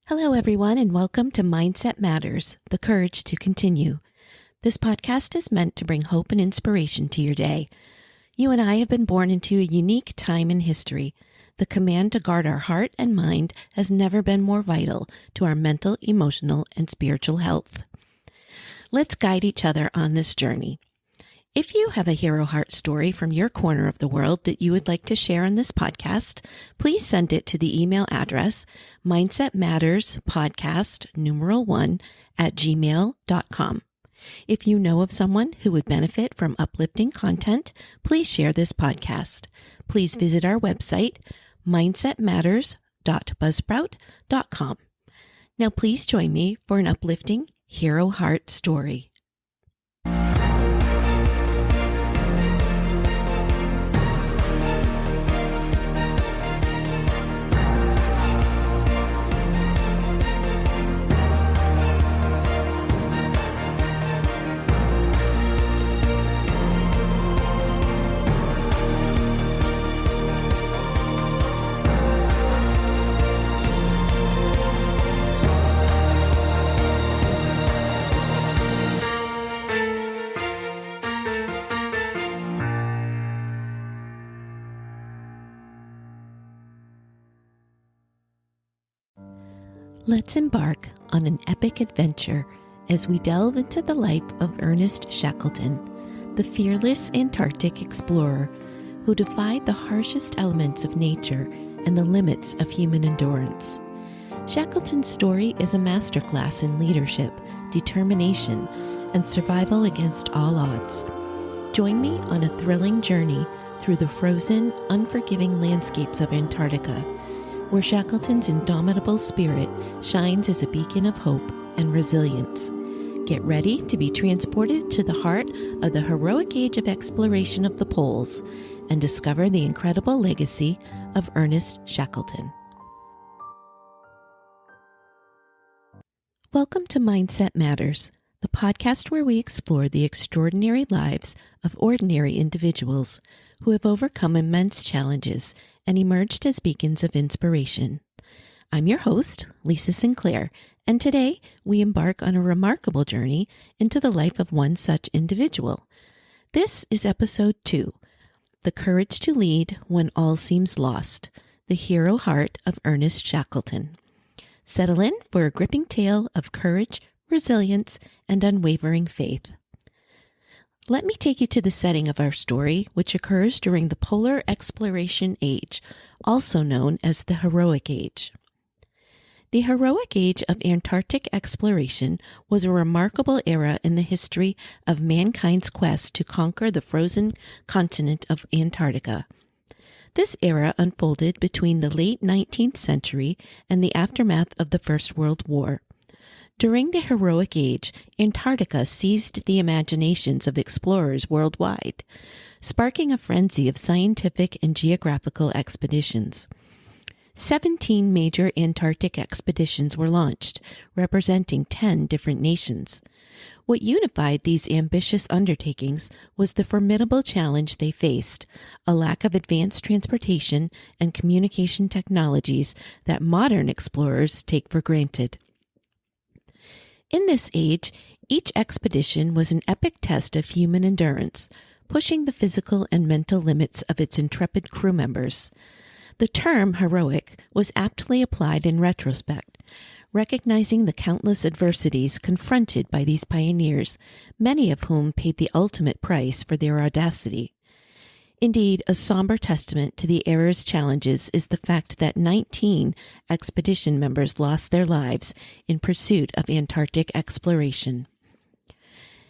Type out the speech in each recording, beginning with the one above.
Hello, everyone, and welcome to Mindset Matters, the courage to continue. This podcast is meant to bring hope and inspiration to your day. You and I have been born into a unique time in history. The command to guard our heart and mind has never been more vital to our mental, emotional, and spiritual health. Let's guide each other on this journey. If you have a hero heart story from your corner of the world that you would like to share on this podcast, please send it to the email address mindsetmatterspodcast1@gmail.com. If you know of someone who would benefit from uplifting content, please share this podcast. Please visit our website, mindsetmatters.buzzsprout.com. Now please join me for an uplifting hero heart story. Let's embark on an epic adventure as we delve into the life of Ernest Shackleton, the fearless Antarctic explorer who defied the harshest elements of nature and the limits of human endurance. Shackleton's story is a masterclass in leadership, determination, and survival against all odds. Join me on a thrilling journey through the frozen, unforgiving landscapes of Antarctica, where Shackleton's indomitable spirit shines as a beacon of hope and resilience. Get ready to be transported to the heart of the heroic age of exploration of the poles and discover the incredible legacy of Ernest Shackleton. Welcome to Mindset Matters, the podcast where we explore the extraordinary lives of ordinary individuals who have overcome immense challenges and emerged as beacons of inspiration. I'm your host, Lisa Sinclair, and today we embark on a remarkable journey into the life of one such individual. This is episode 2, The Courage to Lead When All Seems Lost, the hero heart of Ernest Shackleton. Settle in for a gripping tale of courage, resilience, and unwavering faith. Let me take you to the setting of our story, which occurs during the Polar Exploration Age, also known as the Heroic Age. The Heroic Age of Antarctic exploration was a remarkable era in the history of mankind's quest to conquer the frozen continent of Antarctica. This era unfolded between the late 19th century and the aftermath of the First World War. During the Heroic Age, Antarctica seized the imaginations of explorers worldwide, sparking a frenzy of scientific and geographical expeditions. 17 major Antarctic expeditions were launched, representing 10 different nations. What unified these ambitious undertakings was the formidable challenge they faced, a lack of advanced transportation and communication technologies that modern explorers take for granted. In this age, each expedition was an epic test of human endurance, pushing the physical and mental limits of its intrepid crew members. The term heroic was aptly applied in retrospect, recognizing the countless adversities confronted by these pioneers, many of whom paid the ultimate price for their audacity. Indeed, a somber testament to the era's challenges is the fact that 19 expedition members lost their lives in pursuit of Antarctic exploration.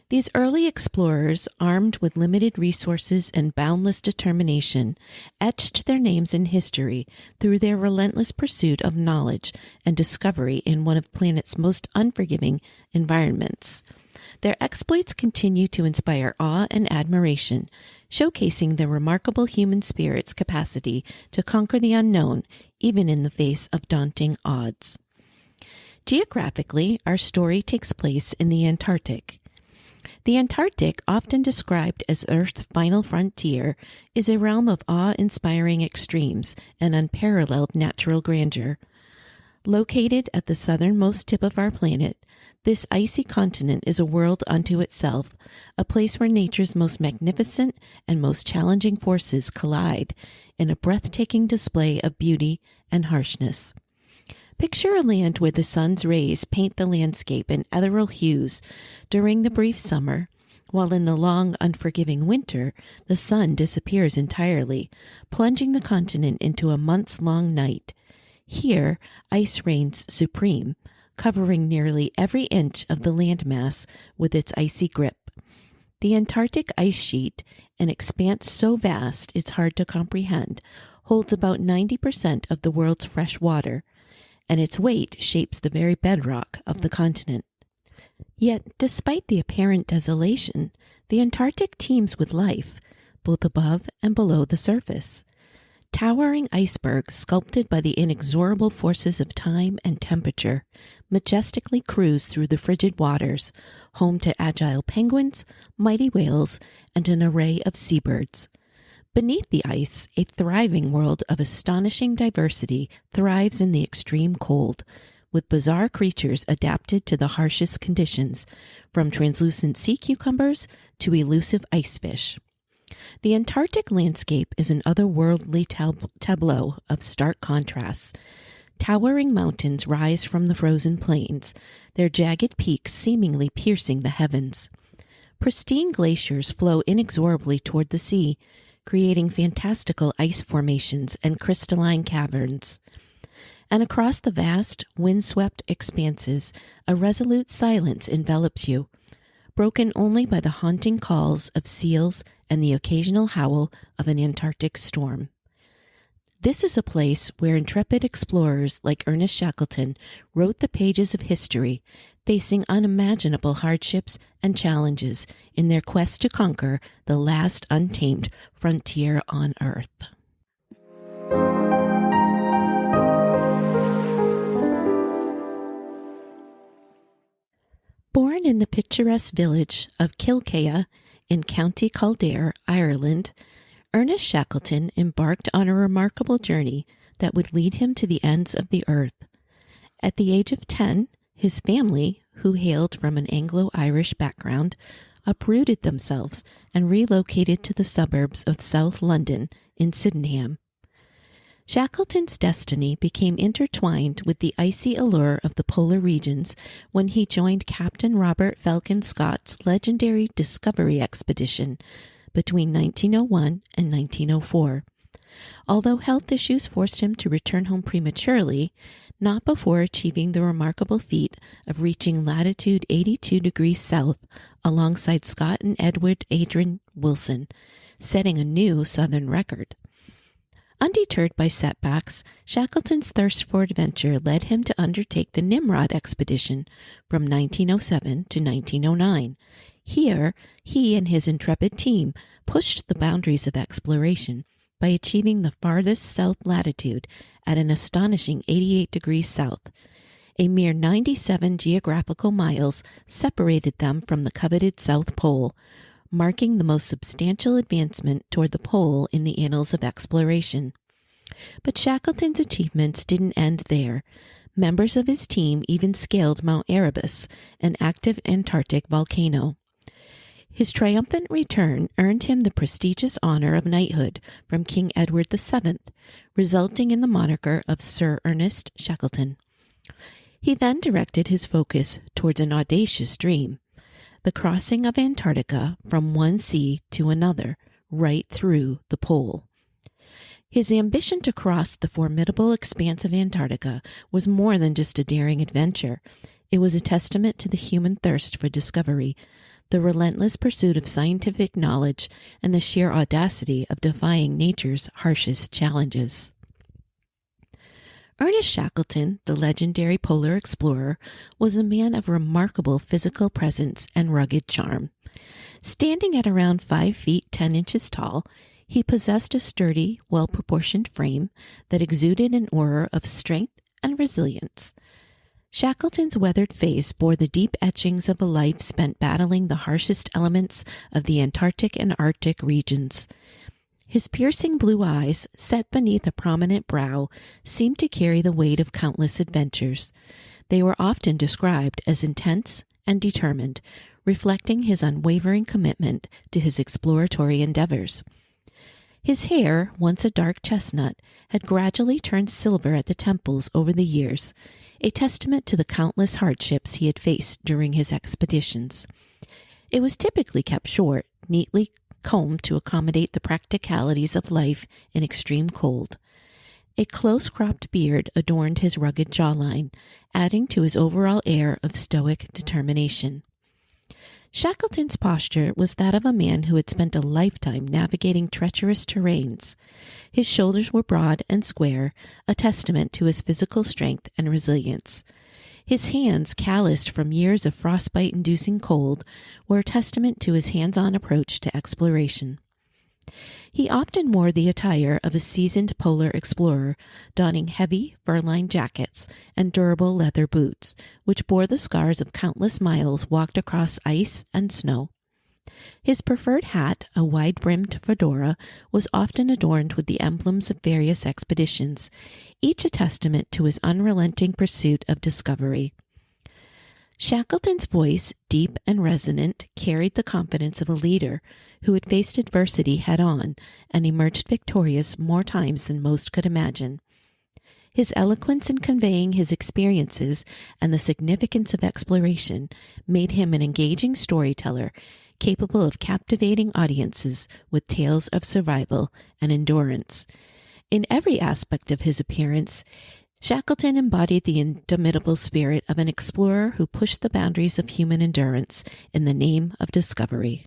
These early explorers, armed with limited resources and boundless determination, etched their names in history through their relentless pursuit of knowledge and discovery in one of the planet's most unforgiving environments. Their exploits continue to inspire awe and admiration, showcasing their remarkable human spirit's capacity to conquer the unknown, even in the face of daunting odds. Geographically, our story takes place in the Antarctic. The Antarctic, often described as Earth's final frontier, is a realm of awe-inspiring extremes and unparalleled natural grandeur. Located at the southernmost tip of our planet, this icy continent is a world unto itself, a place where nature's most magnificent and most challenging forces collide in a breathtaking display of beauty and harshness. Picture a land where the sun's rays paint the landscape in ethereal hues during the brief summer, while in the long, unforgiving winter, the sun disappears entirely, plunging the continent into a months-long night. Here, ice reigns supreme, covering nearly every inch of the landmass with its icy grip. The Antarctic ice sheet, an expanse so vast it's hard to comprehend, holds about 90% of the world's fresh water, and its weight shapes the very bedrock of the continent. Yet, despite the apparent desolation, the Antarctic teems with life, both above and below the surface. Towering icebergs sculpted by the inexorable forces of time and temperature majestically cruise through the frigid waters, home to agile penguins, mighty whales, and an array of seabirds. Beneath the ice, a thriving world of astonishing diversity thrives in the extreme cold, with bizarre creatures adapted to the harshest conditions, from translucent sea cucumbers to elusive ice fish. The Antarctic landscape is an otherworldly tableau of stark contrasts. Towering mountains rise from the frozen plains, their jagged peaks seemingly piercing the heavens. Pristine glaciers flow inexorably toward the sea, creating fantastical ice formations and crystalline caverns. And across the vast, windswept expanses, a resolute silence envelops you, broken only by the haunting calls of seals and the occasional howl of an Antarctic storm. This is a place where intrepid explorers like Ernest Shackleton wrote the pages of history, facing unimaginable hardships and challenges in their quest to conquer the last untamed frontier on Earth. Born in the picturesque village of Kilkea in County Kildare, Ireland, Ernest Shackleton embarked on a remarkable journey that would lead him to the ends of the earth. At the age of 10, his family, who hailed from an Anglo-Irish background, uprooted themselves and relocated to the suburbs of South London in Sydenham. Shackleton's destiny became intertwined with the icy allure of the polar regions when he joined Captain Robert Falcon Scott's legendary Discovery expedition between 1901 and 1904. Although health issues forced him to return home prematurely, not before achieving the remarkable feat of reaching latitude 82 degrees south alongside Scott and Edward Adrian Wilson, setting a new southern record. Undeterred by setbacks, Shackleton's thirst for adventure led him to undertake the Nimrod expedition from 1907 to 1909. Here, he and his intrepid team pushed the boundaries of exploration by achieving the farthest south latitude at an astonishing 88 degrees south. A mere 97 geographical miles separated them from the coveted South Pole, marking the most substantial advancement toward the pole in the annals of exploration. But Shackleton's achievements didn't end there. Members of his team even scaled Mount Erebus, an active Antarctic volcano. His triumphant return earned him the prestigious honor of knighthood from King Edward VII, resulting in the moniker of Sir Ernest Shackleton. He then directed his focus towards an audacious dream: the crossing of Antarctica from one sea to another, right through the pole. His ambition to cross the formidable expanse of Antarctica was more than just a daring adventure. It was a testament to the human thirst for discovery, the relentless pursuit of scientific knowledge, and the sheer audacity of defying nature's harshest challenges. Ernest Shackleton, the legendary polar explorer, was a man of remarkable physical presence and rugged charm. Standing at around 5 feet 10 inches tall, he possessed a sturdy, well-proportioned frame that exuded an aura of strength and resilience. Shackleton's weathered face bore the deep etchings of a life spent battling the harshest elements of the Antarctic and Arctic regions. His piercing blue eyes, set beneath a prominent brow, seemed to carry the weight of countless adventures. They were often described as intense and determined, reflecting his unwavering commitment to his exploratory endeavors. His hair, once a dark chestnut, had gradually turned silver at the temples over the years, a testament to the countless hardships he had faced during his expeditions. It was typically kept short, neatly combed to accommodate the practicalities of life in extreme cold. A close-cropped beard adorned his rugged jawline, adding to his overall air of stoic determination. Shackleton's posture was that of a man who had spent a lifetime navigating treacherous terrains. His shoulders were broad and square, a testament to his physical strength and resilience. His hands, calloused from years of frostbite-inducing cold, were a testament to his hands-on approach to exploration. He often wore the attire of a seasoned polar explorer, donning heavy, fur-lined jackets and durable leather boots, which bore the scars of countless miles walked across ice and snow. His preferred hat, a wide-brimmed fedora, was often adorned with the emblems of various expeditions, each a testament to his unrelenting pursuit of discovery. Shackleton's voice, deep and resonant, carried the confidence of a leader who had faced adversity head-on and emerged victorious more times than most could imagine. His eloquence in conveying his experiences and the significance of exploration made him an engaging storyteller, capable of captivating audiences with tales of survival and endurance. In every aspect of his appearance, Shackleton embodied the indomitable spirit of an explorer who pushed the boundaries of human endurance in the name of discovery.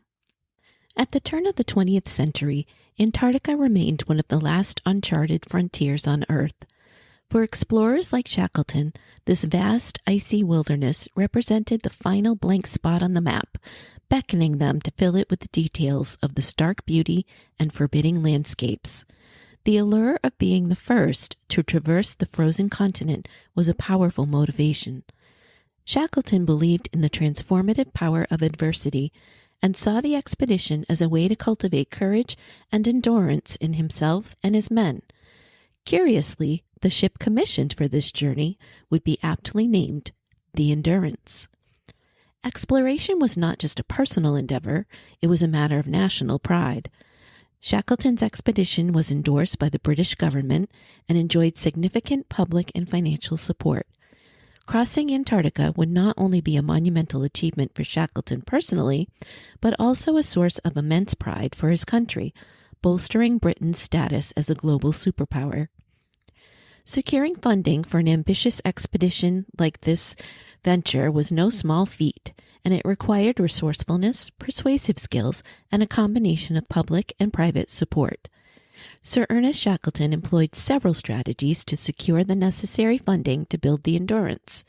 At the turn of the 20th century, Antarctica remained one of the last uncharted frontiers on Earth. For explorers like Shackleton, this vast, icy wilderness represented the final blank spot on the map, beckoning them to fill it with the details of the stark beauty and forbidding landscapes. The allure of being the first to traverse the frozen continent was a powerful motivation. Shackleton believed in the transformative power of adversity and saw the expedition as a way to cultivate courage and endurance in himself and his men. Curiously, the ship commissioned for this journey would be aptly named the Endurance. Exploration was not just a personal endeavor, it was a matter of national pride. Shackleton's expedition was endorsed by the British government and enjoyed significant public and financial support. Crossing Antarctica would not only be a monumental achievement for Shackleton personally, but also a source of immense pride for his country, bolstering Britain's status as a global superpower. Securing funding for an ambitious expedition like this venture was no small feat, and it required resourcefulness, persuasive skills, and a combination of public and private support. Sir Ernest Shackleton employed several strategies to secure the necessary funding to build the Endurance.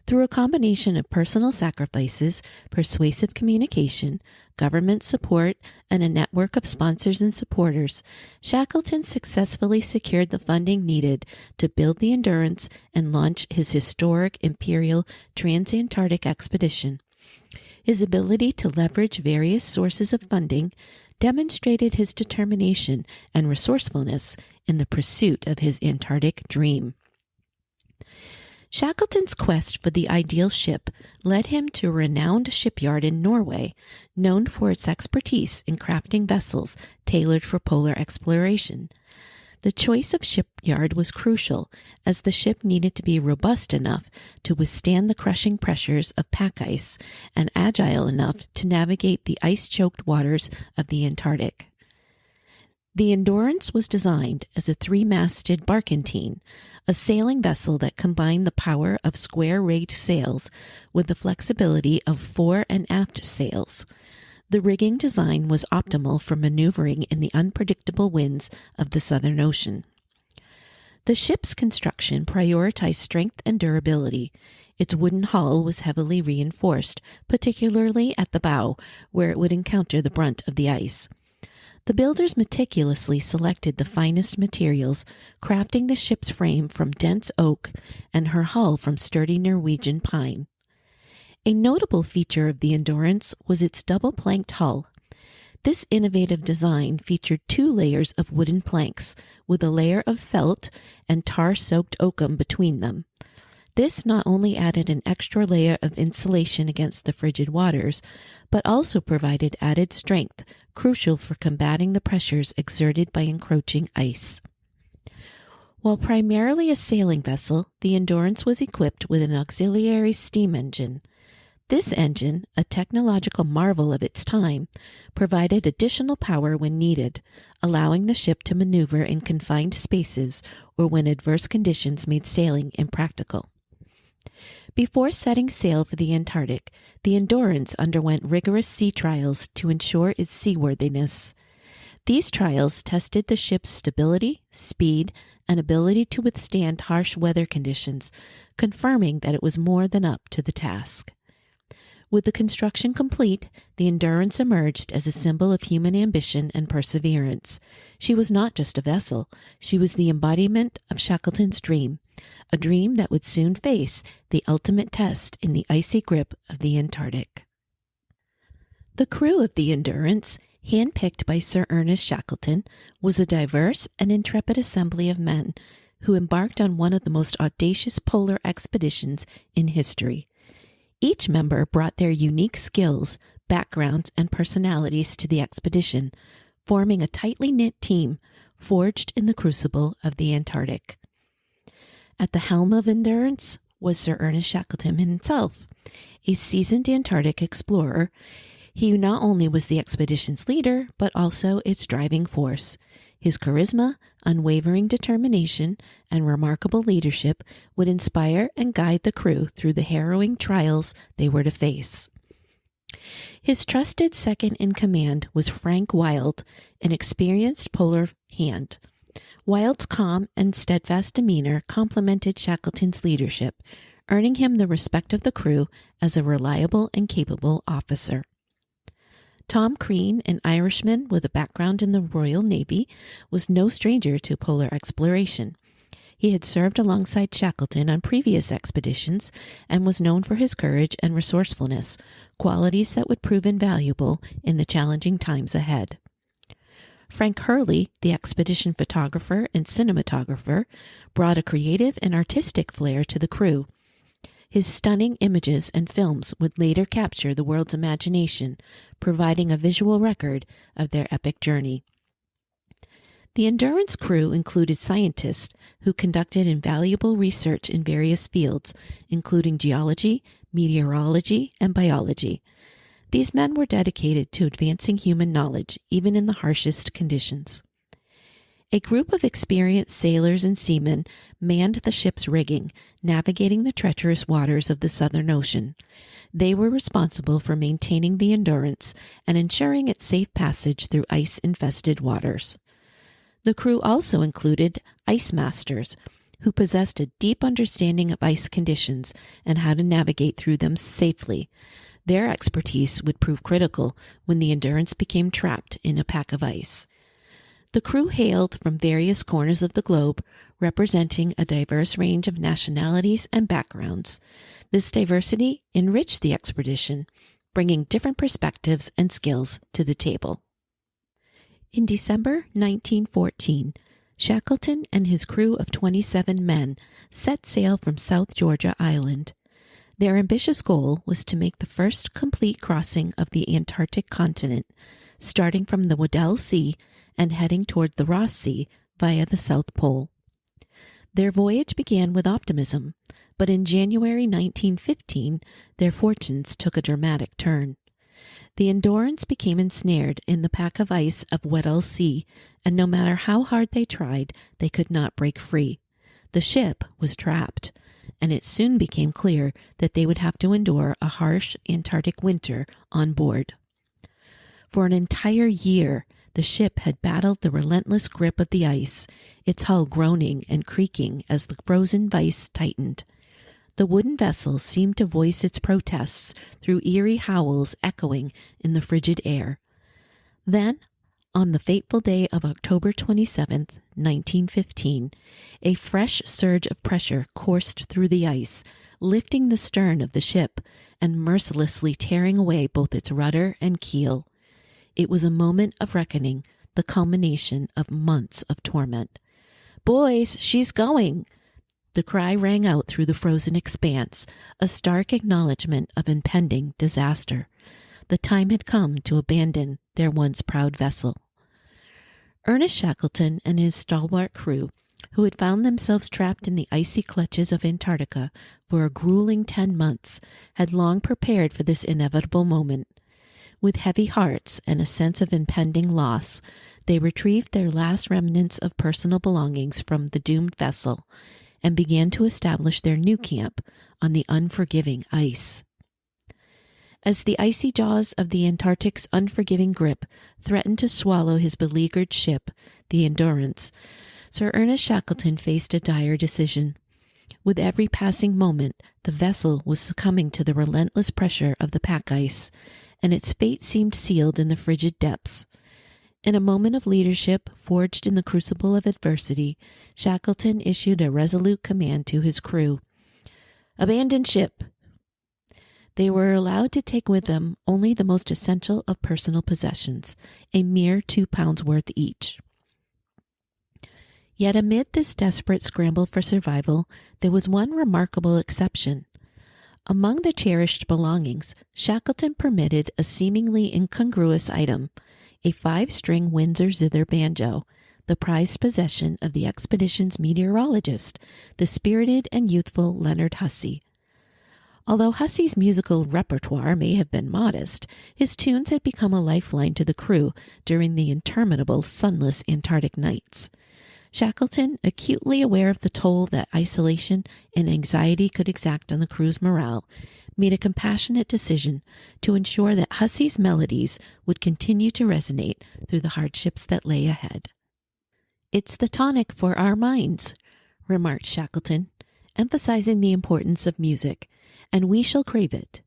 Through a combination of personal sacrifices, persuasive communication, government support, and a network of sponsors and supporters, Shackleton successfully secured the funding needed to build the Endurance and launch his historic Imperial Transantarctic expedition. His ability to leverage various sources of funding demonstrated his determination and resourcefulness in the pursuit of his Antarctic dream. Shackleton's quest for the ideal ship led him to a renowned shipyard in Norway, known for its expertise in crafting vessels tailored for polar exploration. The choice of shipyard was crucial, as the ship needed to be robust enough to withstand the crushing pressures of pack ice and agile enough to navigate the ice-choked waters of the Antarctic. The Endurance was designed as a 3-masted barkentine, a sailing vessel that combined the power of square-rigged sails with the flexibility of fore and aft sails. The rigging design was optimal for maneuvering in the unpredictable winds of the Southern Ocean. The ship's construction prioritized strength and durability. Its wooden hull was heavily reinforced, particularly at the bow, where it would encounter the brunt of the ice. The builders meticulously selected the finest materials, crafting the ship's frame from dense oak and her hull from sturdy Norwegian pine. A notable feature of the Endurance was its double-planked hull. This innovative design featured 2 layers of wooden planks with a layer of felt and tar-soaked oakum between them. This not only added an extra layer of insulation against the frigid waters, but also provided added strength, crucial for combating the pressures exerted by encroaching ice. While primarily a sailing vessel, the Endurance was equipped with an auxiliary steam engine. This engine, a technological marvel of its time, provided additional power when needed, allowing the ship to maneuver in confined spaces or when adverse conditions made sailing impractical. Before setting sail for the Antarctic, the Endurance underwent rigorous sea trials to ensure its seaworthiness. These trials tested the ship's stability, speed, and ability to withstand harsh weather conditions, confirming that it was more than up to the task. With the construction complete, the Endurance emerged as a symbol of human ambition and perseverance. She was not just a vessel, she was the embodiment of Shackleton's dream, a dream that would soon face the ultimate test in the icy grip of the Antarctic. The crew of the Endurance, handpicked by Sir Ernest Shackleton, was a diverse and intrepid assembly of men who embarked on one of the most audacious polar expeditions in history. Each member brought their unique skills, backgrounds, and personalities to the expedition, forming a tightly knit team forged in the crucible of the Antarctic. At the helm of Endurance was Sir Ernest Shackleton himself, a seasoned Antarctic explorer. He not only was the expedition's leader, but also its driving force. His charisma, unwavering determination, and remarkable leadership would inspire and guide the crew through the harrowing trials they were to face. His trusted second in command was Frank Wild, an experienced polar hand. Wild's calm and steadfast demeanor complemented Shackleton's leadership, earning him the respect of the crew as a reliable and capable officer. Tom Crean, an Irishman with a background in the Royal Navy, was no stranger to polar exploration. He had served alongside Shackleton on previous expeditions and was known for his courage and resourcefulness, qualities that would prove invaluable in the challenging times ahead. Frank Hurley, the expedition photographer and cinematographer, brought a creative and artistic flair to the crew. His stunning images and films would later capture the world's imagination, providing a visual record of their epic journey. The Endurance crew included scientists who conducted invaluable research in various fields, including geology, meteorology, and biology. These men were dedicated to advancing human knowledge, even in the harshest conditions. A group of experienced sailors and seamen manned the ship's rigging, navigating the treacherous waters of the Southern Ocean. They were responsible for maintaining the Endurance and ensuring its safe passage through ice-infested waters. The crew also included ice masters, who possessed a deep understanding of ice conditions and how to navigate through them safely. Their expertise would prove critical when the Endurance became trapped in a pack of ice. The crew hailed from various corners of the globe, representing a diverse range of nationalities and backgrounds. This diversity enriched the expedition, bringing different perspectives and skills to the table. In December 1914, Shackleton and his crew of 27 men set sail from South Georgia Island. Their ambitious goal was to make the first complete crossing of the Antarctic continent, starting from the Weddell Sea and heading toward the Ross Sea via the South Pole. Their voyage began with optimism, but in January 1915, their fortunes took a dramatic turn. The Endurance became ensnared in the pack of ice of Weddell Sea, and no matter how hard they tried, they could not break free. The ship was trapped, and it soon became clear that they would have to endure a harsh Antarctic winter on board. For an entire year, the ship had battled the relentless grip of the ice, its hull groaning and creaking as the frozen ice tightened. The wooden vessel seemed to voice its protests through eerie howls echoing in the frigid air. Then, on the fateful day of October 27, 1915, a fresh surge of pressure coursed through the ice, lifting the stern of the ship and mercilessly tearing away both its rudder and keel. It was a moment of reckoning, the culmination of months of torment. "Boys, she's going!" The cry rang out through the frozen expanse, a stark acknowledgement of impending disaster. The time had come to abandon their once proud vessel. Ernest Shackleton and his stalwart crew, who had found themselves trapped in the icy clutches of Antarctica for a grueling 10 months, had long prepared for this inevitable moment. With heavy hearts and a sense of impending loss, they retrieved their last remnants of personal belongings from the doomed vessel and began to establish their new camp on the unforgiving ice. As the icy jaws of the Antarctic's unforgiving grip threatened to swallow his beleaguered ship, the Endurance, Sir Ernest Shackleton faced a dire decision. With every passing moment, the vessel was succumbing to the relentless pressure of the pack ice, and its fate seemed sealed in the frigid depths. In a moment of leadership forged in the crucible of adversity, Shackleton issued a resolute command to his crew. "Abandon ship!" They were allowed to take with them only the most essential of personal possessions, a mere 2 pounds worth each. Yet amid this desperate scramble for survival, there was one remarkable exception. Among the cherished belongings, Shackleton permitted a seemingly incongruous item, a 5-string Windsor zither banjo, the prized possession of the expedition's meteorologist, the spirited and youthful Leonard Hussey. Although Hussey's musical repertoire may have been modest, his tunes had become a lifeline to the crew during the interminable sunless Antarctic nights. Shackleton, acutely aware of the toll that isolation and anxiety could exact on the crew's morale, made a compassionate decision to ensure that Hussey's melodies would continue to resonate through the hardships that lay ahead. "It's the tonic for our minds," remarked Shackleton, emphasizing the importance of music, "and we shall crave it."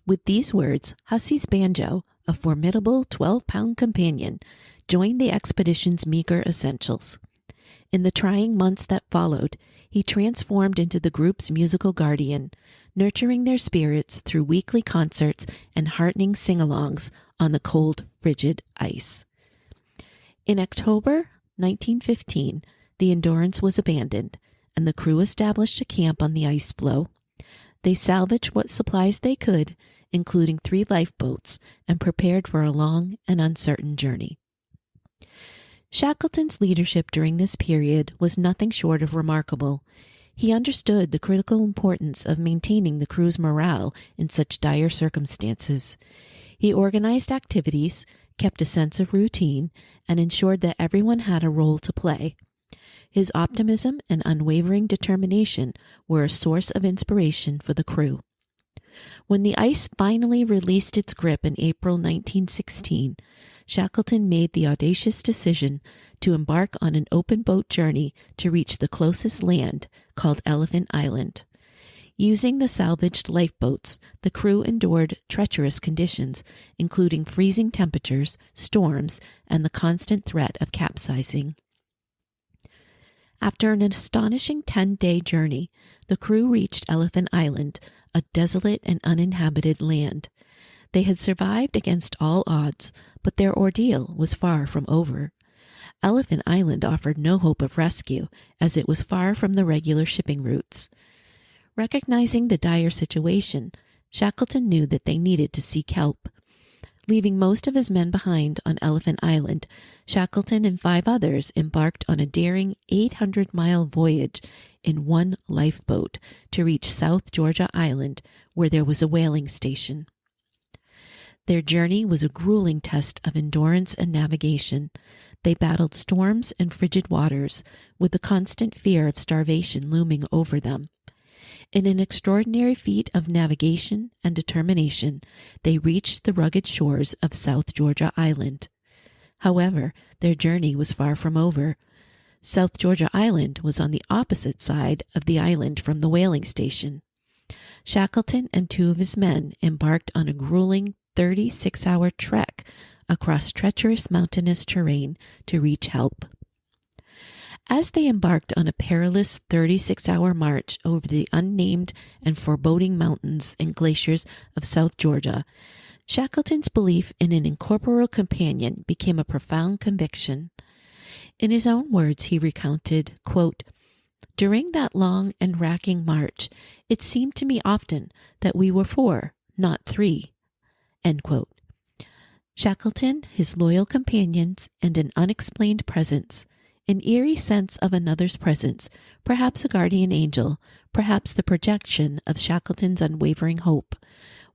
With these words, Hussey's banjo, a formidable 12-pound companion, joined the expedition's meager essentials. In the trying months that followed, he transformed into the group's musical guardian, nurturing their spirits through weekly concerts and heartening sing-alongs on the cold, frigid ice. In October 1915, the Endurance was abandoned, and the crew established a camp on the ice floe. They salvaged what supplies they could, including 3 lifeboats, and prepared for a long and uncertain journey. Shackleton's leadership during this period was nothing short of remarkable. He understood the critical importance of maintaining the crew's morale in such dire circumstances. He organized activities, kept a sense of routine, and ensured that everyone had a role to play. His optimism and unwavering determination were a source of inspiration for the crew. When the ice finally released its grip in April 1916, Shackleton made the audacious decision to embark on an open boat journey to reach the closest land, called Elephant Island. Using the salvaged lifeboats, the crew endured treacherous conditions, including freezing temperatures, storms, and the constant threat of capsizing. After an astonishing 10-day journey, the crew reached Elephant Island, a desolate and uninhabited land. They had survived against all odds, but their ordeal was far from over. Elephant Island offered no hope of rescue, as it was far from the regular shipping routes. Recognizing the dire situation, Shackleton knew that they needed to seek help. Leaving most of his men behind on Elephant Island, Shackleton and 5 others embarked on a daring 800-mile voyage in 1 lifeboat to reach South Georgia Island, where there was a whaling station. Their journey was a grueling test of endurance and navigation. They battled storms and frigid waters, with the constant fear of starvation looming over them. In an extraordinary feat of navigation and determination, they reached the rugged shores of South Georgia Island. However, their journey was far from over. South Georgia Island was on the opposite side of the island from the whaling station. Shackleton and 2 of his men embarked on a grueling 36-hour trek across treacherous mountainous terrain to reach help. As they embarked on a perilous 36-hour march over the unnamed and foreboding mountains and glaciers of South Georgia, Shackleton's belief in an incorporeal companion became a profound conviction. In his own words, he recounted, quote, "During that long and racking march, it seemed to me often that we were 4, not 3, end quote. Shackleton, his loyal companions, and an unexplained presence, an eerie sense of another's presence, perhaps a guardian angel, perhaps the projection of Shackleton's unwavering hope,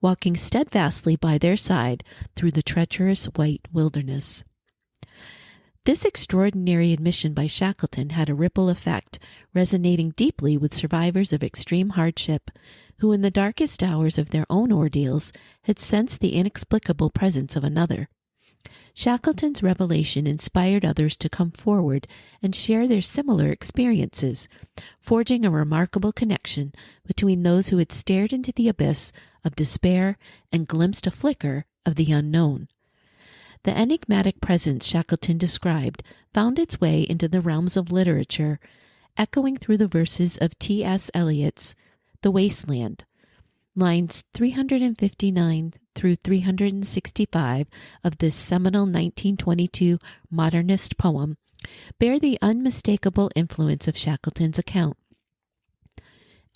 walking steadfastly by their side through the treacherous white wilderness. This extraordinary admission by Shackleton had a ripple effect, resonating deeply with survivors of extreme hardship, who in the darkest hours of their own ordeals had sensed the inexplicable presence of another. Shackleton's revelation inspired others to come forward and share their similar experiences, forging a remarkable connection between those who had stared into the abyss of despair and glimpsed a flicker of the unknown. The enigmatic presence Shackleton described found its way into the realms of literature, echoing through the verses of T.S. Eliot's The Wasteland. Lines 359 through 365 of this seminal 1922 modernist poem bear the unmistakable influence of Shackleton's account.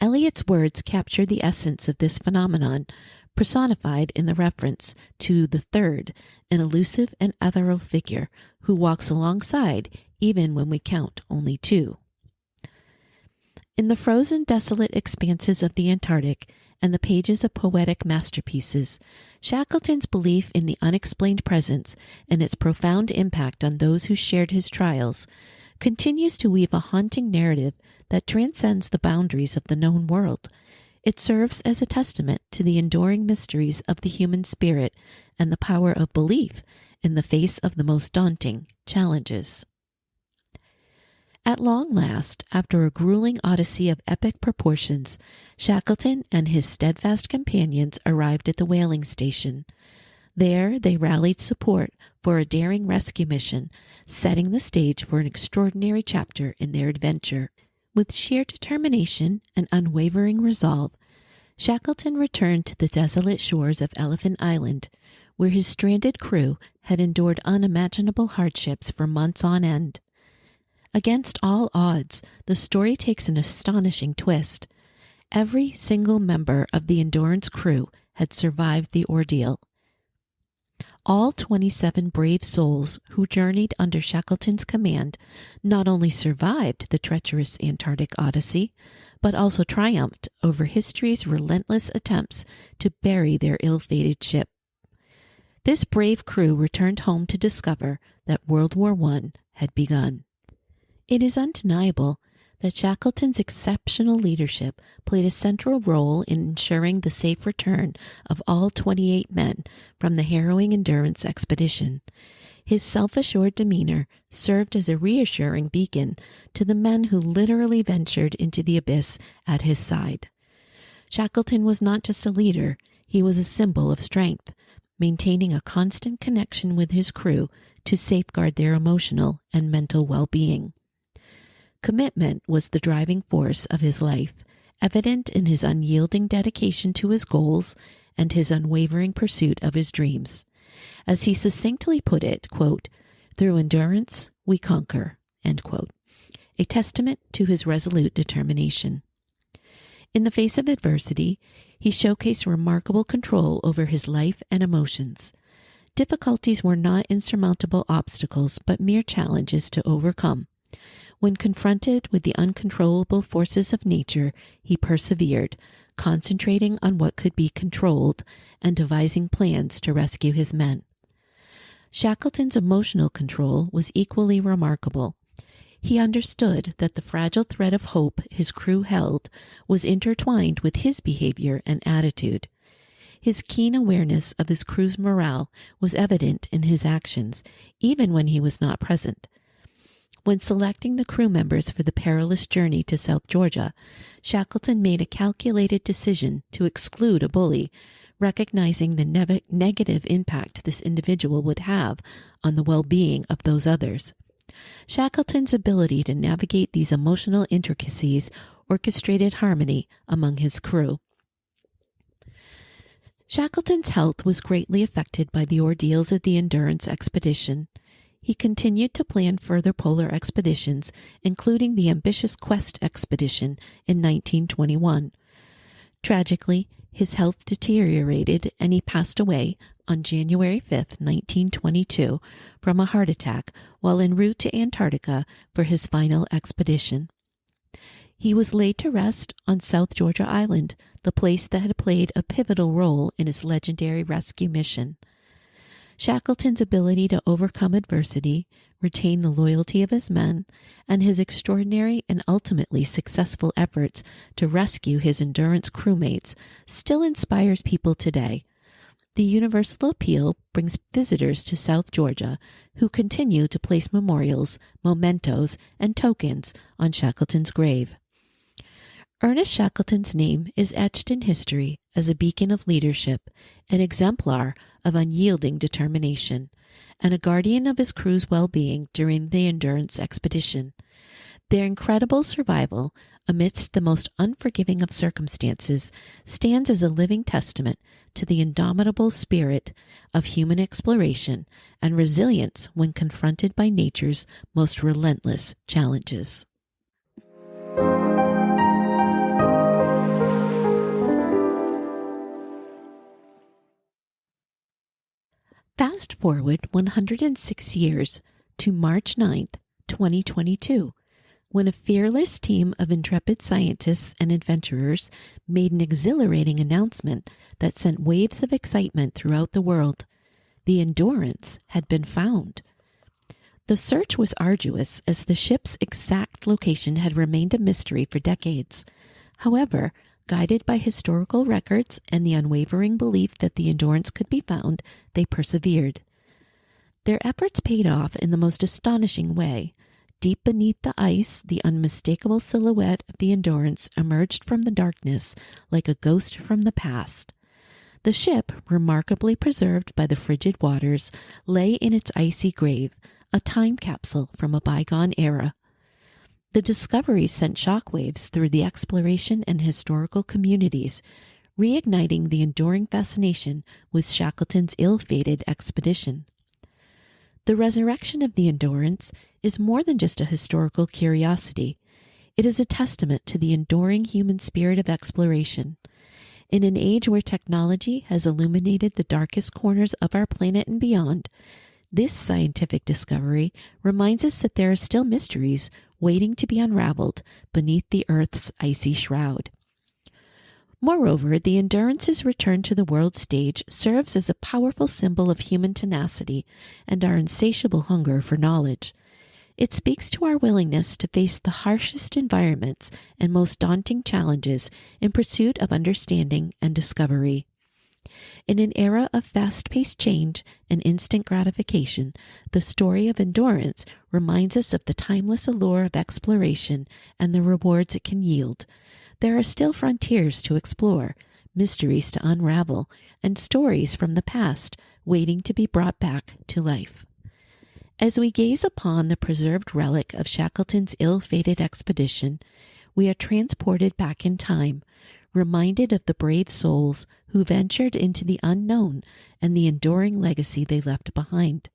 Eliot's words capture the essence of this phenomenon, personified in the reference to the third, an elusive and ethereal figure who walks alongside even when we count only 2. In the frozen, desolate expanses of the Antarctic and the pages of poetic masterpieces, Shackleton's belief in the unexplained presence and its profound impact on those who shared his trials continues to weave a haunting narrative that transcends the boundaries of the known world. It serves as a testament to the enduring mysteries of the human spirit and the power of belief in the face of the most daunting challenges. At long last, after a grueling odyssey of epic proportions, Shackleton and his steadfast companions arrived at the whaling station. There they rallied support for a daring rescue mission, setting the stage for an extraordinary chapter in their adventure. With sheer determination and unwavering resolve, Shackleton returned to the desolate shores of Elephant Island, where his stranded crew had endured unimaginable hardships for months on end. Against all odds, the story takes an astonishing twist. Every single member of the Endurance crew had survived the ordeal. All 27 brave souls who journeyed under Shackleton's command not only survived the treacherous Antarctic Odyssey, but also triumphed over history's relentless attempts to bury their ill-fated ship. This brave crew returned home to discover that World War I had begun. It is undeniable that Shackleton's exceptional leadership played a central role in ensuring the safe return of all 28 men from the harrowing Endurance expedition. His self-assured demeanor served as a reassuring beacon to the men who literally ventured into the abyss at his side. Shackleton was not just a leader, he was a symbol of strength, maintaining a constant connection with his crew to safeguard their emotional and mental well-being. Commitment was the driving force of his life, evident in his unyielding dedication to his goals and his unwavering pursuit of his dreams. As he succinctly put it, quote, "Through endurance, we conquer," end quote, a testament to his resolute determination. In the face of adversity, he showcased remarkable control over his life and emotions. Difficulties were not insurmountable obstacles, but mere challenges to overcome. When confronted with the uncontrollable forces of nature, he persevered, concentrating on what could be controlled and devising plans to rescue his men. Shackleton's emotional control was equally remarkable. He understood that the fragile thread of hope his crew held was intertwined with his behavior and attitude. His keen awareness of his crew's morale was evident in his actions, even when he was not present. When selecting the crew members for the perilous journey to South Georgia, Shackleton made a calculated decision to exclude a bully, recognizing the negative impact this individual would have on the well-being of those others. Shackleton's ability to navigate these emotional intricacies orchestrated harmony among his crew. Shackleton's health was greatly affected by the ordeals of the Endurance expedition. He continued to plan further polar expeditions, including the ambitious Quest expedition in 1921. Tragically, his health deteriorated and he passed away on January 5, 1922, from a heart attack while en route to Antarctica for his final expedition. He was laid to rest on South Georgia Island, the place that had played a pivotal role in his legendary rescue mission. Shackleton's ability to overcome adversity, retain the loyalty of his men, and his extraordinary and ultimately successful efforts to rescue his Endurance crewmates still inspires people today. The Universal Appeal brings visitors to South Georgia who continue to place memorials, mementos, and tokens on Shackleton's grave. Ernest Shackleton's name is etched in history as a beacon of leadership, an exemplar of unyielding determination, and a guardian of his crew's well-being during the Endurance expedition. Their incredible survival amidst the most unforgiving of circumstances stands as a living testament to the indomitable spirit of human exploration and resilience when confronted by nature's most relentless challenges. Fast forward 106 years to March 9th, 2022, when a fearless team of intrepid scientists and adventurers made an exhilarating announcement that sent waves of excitement throughout the world. The Endurance had been found. The search was arduous as the ship's exact location had remained a mystery for decades. However, guided by historical records and the unwavering belief that the Endurance could be found, they persevered. Their efforts paid off in the most astonishing way. Deep beneath the ice, the unmistakable silhouette of the Endurance emerged from the darkness like a ghost from the past. The ship, remarkably preserved by the frigid waters, lay in its icy grave, a time capsule from a bygone era. The discovery sent shockwaves through the exploration and historical communities, reigniting the enduring fascination with Shackleton's ill-fated expedition. The resurrection of the Endurance is more than just a historical curiosity. It is a testament to the enduring human spirit of exploration. In an age where technology has illuminated the darkest corners of our planet and beyond, this scientific discovery reminds us that there are still mysteries waiting to be unraveled beneath the Earth's icy shroud. Moreover, the Endurance's return to the world stage serves as a powerful symbol of human tenacity and our insatiable hunger for knowledge. It speaks to our willingness to face the harshest environments and most daunting challenges in pursuit of understanding and discovery. In an era of fast-paced change and instant gratification, the story of Endurance reminds us of the timeless allure of exploration and the rewards it can yield. There are still frontiers to explore, mysteries to unravel, and stories from the past waiting to be brought back to life. As we gaze upon the preserved relic of Shackleton's ill-fated expedition, we are transported back in time, reminded of the brave souls who ventured into the unknown and the enduring legacy they left behind.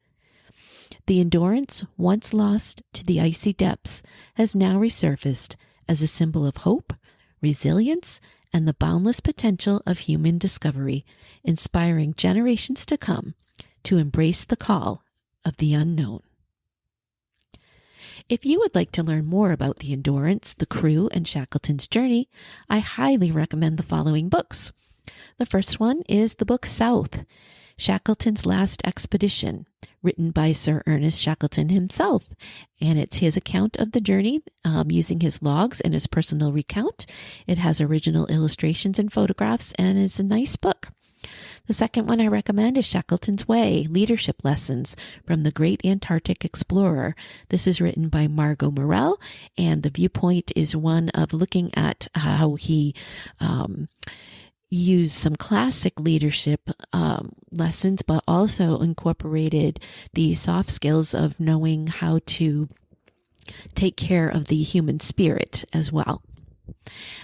The Endurance, once lost to the icy depths, has now resurfaced as a symbol of hope, resilience, and the boundless potential of human discovery, inspiring generations to come to embrace the call of the unknown. If you would like to learn more about the Endurance, the crew, and Shackleton's journey, I highly recommend the following books. The first one is the book South, Shackleton's Last Expedition, written by Sir Ernest Shackleton himself. And it's his account of the journey using his logs and his personal recount. It has original illustrations and photographs and is a nice book. The second one I recommend is Shackleton's Way, Leadership Lessons from the Great Antarctic Explorer. This is written by Margot Morell, and the viewpoint is one of looking at how he used some classic leadership lessons, but also incorporated the soft skills of knowing how to take care of the human spirit as well.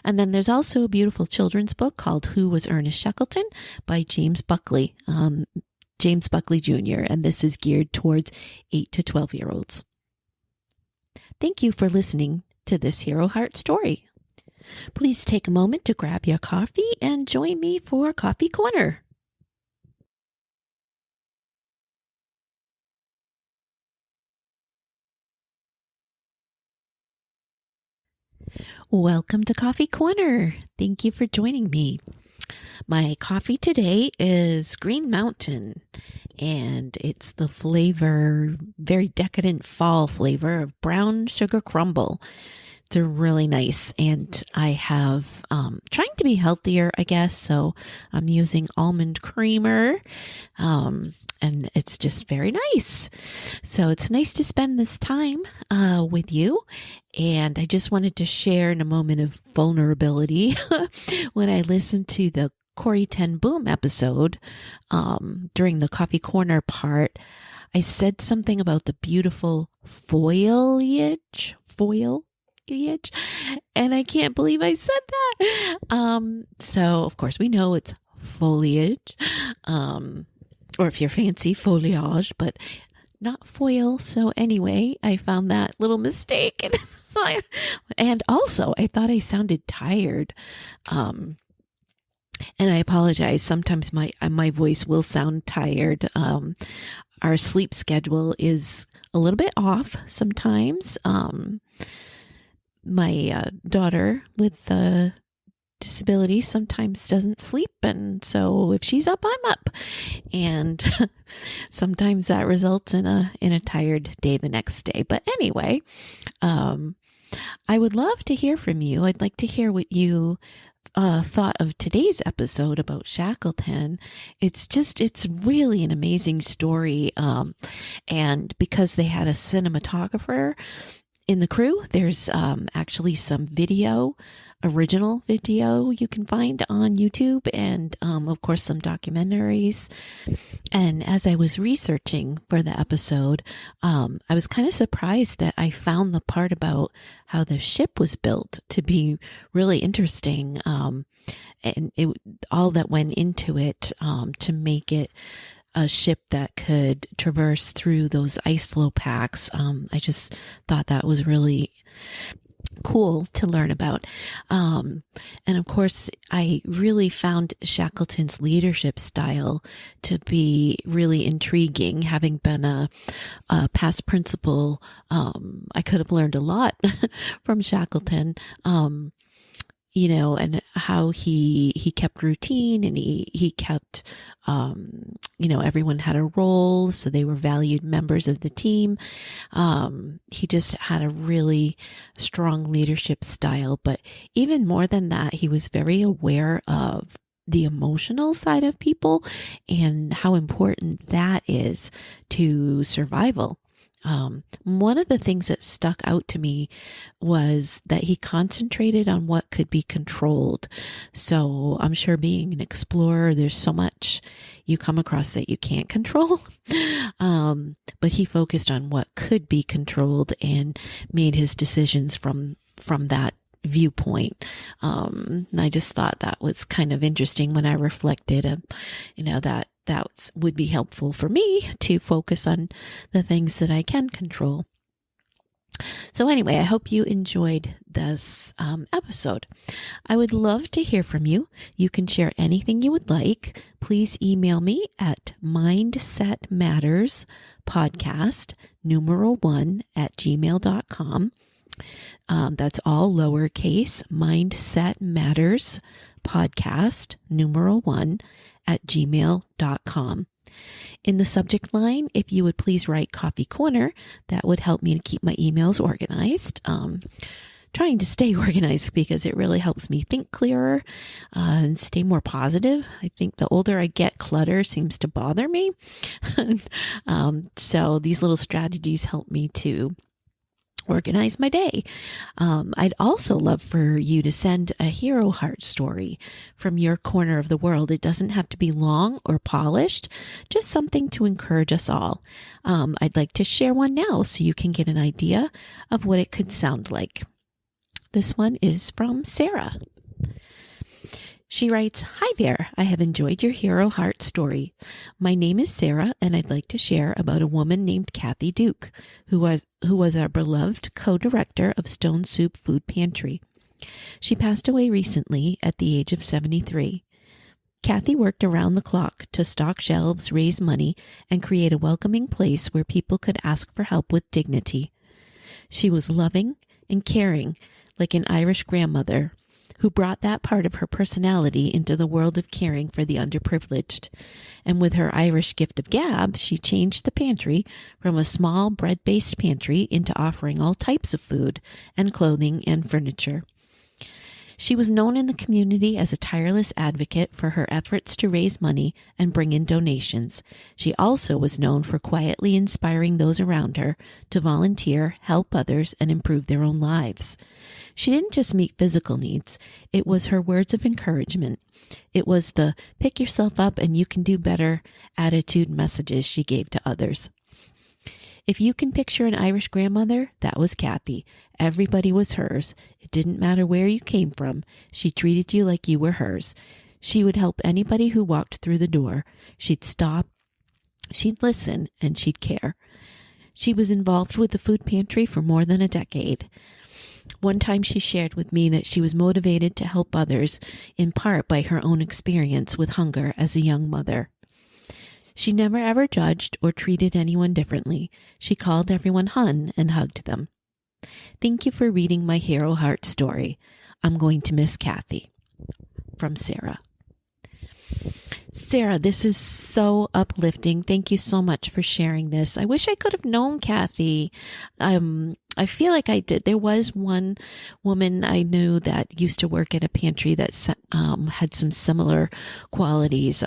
And then there's also a beautiful children's book called Who Was Ernest Shackleton by James Buckley Jr., and this is geared towards 8 to 12-year-olds. Thank you for listening to this Hero Heart story. Please take a moment to grab your coffee and join me for Coffee Corner. Welcome to Coffee Corner. Thank you for joining me. My coffee today is Green Mountain, and it's the flavor, very decadent fall flavor of brown sugar crumble. They're really nice, and I have trying to be healthier, I guess, so I'm using almond creamer, and it's just very nice. So it's nice to spend this time with you, and I just wanted to share in a moment of vulnerability when I listened to the Corrie Ten Boom episode during the Coffee Corner part. I said something about the beautiful foliage, and I can't believe I said that. So of course we know it's foliage, or if you're fancy, foliage, but not foil. So anyway, I found that little mistake, and also I thought I sounded tired. And I apologize. Sometimes my voice will sound tired. Our sleep schedule is a little bit off sometimes. My daughter with disability sometimes doesn't sleep, and so if she's up, I'm up, and sometimes that results in a tired day the next day. But anyway, I would love to hear from you. I'd like to hear what you thought of today's episode about Shackleton. It's really an amazing story, and because they had a cinematographer in the crew, there's actually some original video you can find on YouTube, and of course some documentaries. And as I was researching for the episode, I was kind of surprised that I found the part about how the ship was built to be really interesting, and all that went into it to make it a ship that could traverse through those ice floe packs. I just thought that was really cool to learn about. And of course, I really found Shackleton's leadership style to be really intriguing. Having been a past principal, I could have learned a lot from Shackleton. And how he kept routine, and he kept, everyone had a role, so they were valued members of the team. He just had a really strong leadership style, but even more than that, he was very aware of the emotional side of people and how important that is to survival. One of the things that stuck out to me was that he concentrated on what could be controlled. So I'm sure being an explorer, there's so much you come across that you can't control. But he focused on what could be controlled and made his decisions from that viewpoint. And I just thought that was kind of interesting when I reflected, that would be helpful for me to focus on the things that I can control. So anyway, I hope you enjoyed this episode. I would love to hear from you. You can share anything you would like. Please email me at mindsetmatterspodcast1@gmail.com. That's all lowercase, mindsetmatterspodcast1@gmail.com. In the subject line, if you would please write Coffee Corner, that would help me to keep my emails organized. Trying to stay organized because it really helps me think clearer and stay more positive. I think the older I get, clutter seems to bother me. So these little strategies help me to organize my day. I'd also love for you to send a hero heart story from your corner of the world. It doesn't have to be long or polished, just something to encourage us all. I'd like to share one now so you can get an idea of what it could sound like. This one is from Sarah. She writes, "Hi there. I have enjoyed your Hero Heart story. My name is Sarah, and I'd like to share about a woman named Kathy Duke, who was our beloved co-director of Stone Soup Food Pantry. She passed away recently at the age of 73. Kathy worked around the clock to stock shelves, raise money, and create a welcoming place where people could ask for help with dignity. She was loving and caring, like an Irish grandmother, who brought that part of her personality into the world of caring for the underprivileged. And with her Irish gift of gab, she changed the pantry from a small bread-based pantry into offering all types of food and clothing and furniture. She was known in the community as a tireless advocate for her efforts to raise money and bring in donations. She also was known for quietly inspiring those around her to volunteer, help others, and improve their own lives. She didn't just meet physical needs. It was her words of encouragement. It was the pick yourself up and you can do better attitude messages she gave to others. If you can picture an Irish grandmother, that was Kathy. Everybody was hers. It didn't matter where you came from. She treated you like you were hers. She would help anybody who walked through the door. She'd stop, she'd listen, and she'd care. She was involved with the food pantry for more than a decade. One time she shared with me that she was motivated to help others, in part by her own experience with hunger as a young mother. She never ever judged or treated anyone differently. She called everyone hun and hugged them. Thank you for reading my Hero Heart story. I'm going to miss Kathy." From Sarah. Sarah, this is so uplifting. Thank you so much for sharing this. I wish I could have known Kathy. I feel like I did. There was one woman I knew that used to work at a pantry that had some similar qualities.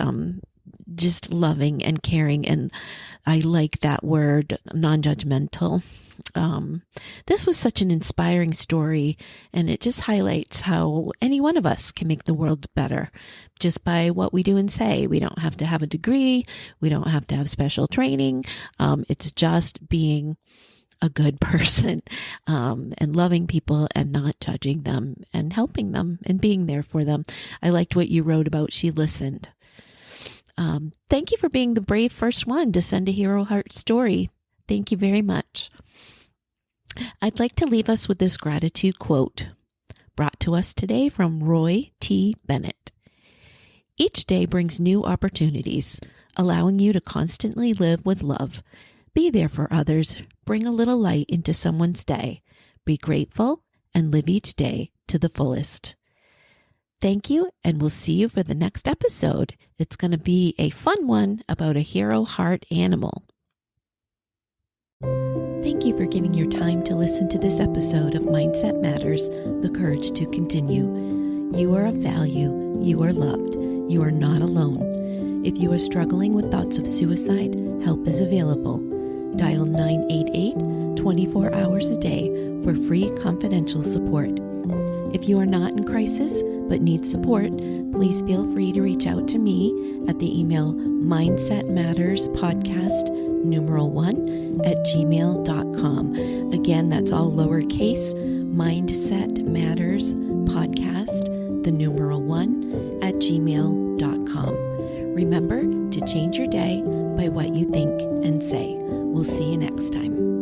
Just loving and caring, and I like that word, non-judgmental. This was such an inspiring story, and it just highlights how any one of us can make the world better just by what we do and say. We don't have to have a degree. We don't have to have special training. It's just being a good person, and loving people and not judging them and helping them and being there for them. I liked what you wrote about. She listened. Thank you for being the brave first one to send a Hero Heart story. Thank you very much. I'd like to leave us with this gratitude quote, brought to us today from Roy T. Bennett. "Each day brings new opportunities, allowing you to constantly live with love. Be there for others. Bring a little light into someone's day. Be grateful and live each day to the fullest." Thank you, and we'll see you for the next episode. It's going to be a fun one about a Hero Heart animal. Thank you for giving your time to listen to this episode of Mindset Matters, The Courage to Continue. You are of value. You are loved. You are not alone. If you are struggling with thoughts of suicide, help is available. Dial 988 24 hours a day for free confidential support. If you are not in crisis but need support, please feel free to reach out to me at the email mindsetmatterspodcast1@gmail.com. Again, that's all lowercase, mindsetmatterspodcast1@gmail.com. Remember to change your day by what you think and say. We'll see you next time.